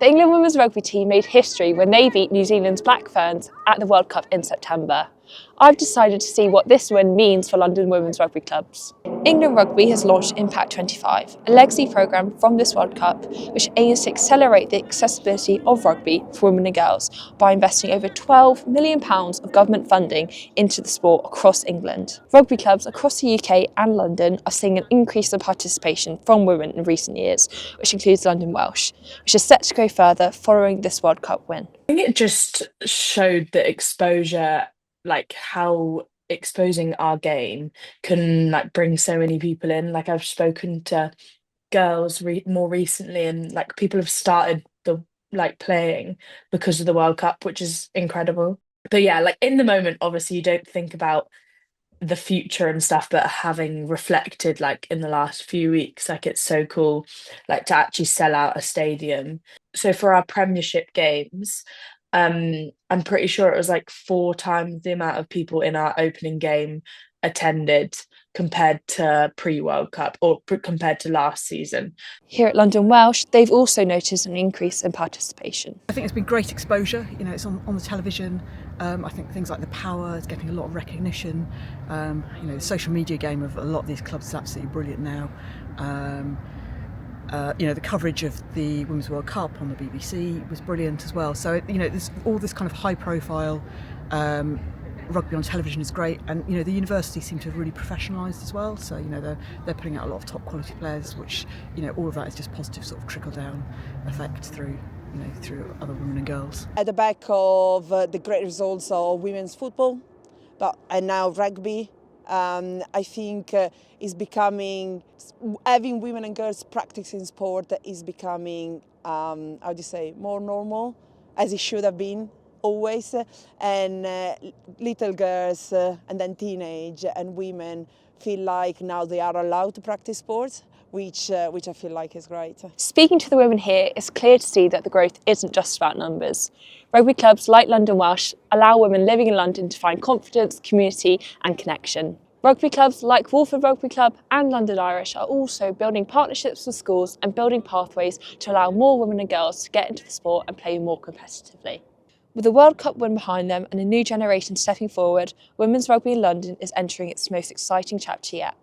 The England women's rugby team made history when they beat New Zealand's Black Ferns at the World Cup in September. I've decided to see what this win means for London women's rugby clubs. England Rugby has launched Impact 25, a legacy programme from this World Cup which aims to accelerate the accessibility of rugby for women and girls by investing over £12 million of government funding into the sport across England. Rugby clubs across the UK and London are seeing an increase in participation from women in recent years, which includes London Welsh, which is set to go further following this World Cup win. I think it just showed the exposure, like how exposing our game can bring so many people in. Like I've spoken to girls more recently, and people have started the playing because of the World Cup, which is incredible. But yeah, in the moment, obviously you don't think about the future and stuff, but having reflected in the last few weeks, it's so cool to actually sell out a stadium. So for our Premiership games, I'm pretty sure it was 4 times the amount of people in our opening game attended compared to pre-World Cup or compared to last season. Here at London Welsh, they've also noticed an increase in participation. I think it's been great exposure. It's on the television. I think things like the Power is getting a lot of recognition. The social media game of a lot of these clubs is absolutely brilliant now. The coverage of the Women's World Cup on the BBC was brilliant as well. So there's all this kind of high-profile rugby on television is great, and the university seem to have really professionalised as well. So they're putting out a lot of top quality players, which all of that is just positive sort of trickle down effect through other women and girls. At the back of the great results of women's football, and now rugby, I think is becoming, having women and girls practicing sport is becoming, more normal, as it should have been always. And little girls and then teenage and women feel like now they are allowed to practice sports, which I feel like is great. Speaking to the women here, it's clear to see that the growth isn't just about numbers. Rugby clubs like London Welsh allow women living in London to find confidence, community and connection. Rugby clubs like Walford Rugby Club and London Irish are also building partnerships with schools and building pathways to allow more women and girls to get into the sport and play more competitively. With the World Cup win behind them and a new generation stepping forward, women's rugby in London is entering its most exciting chapter yet.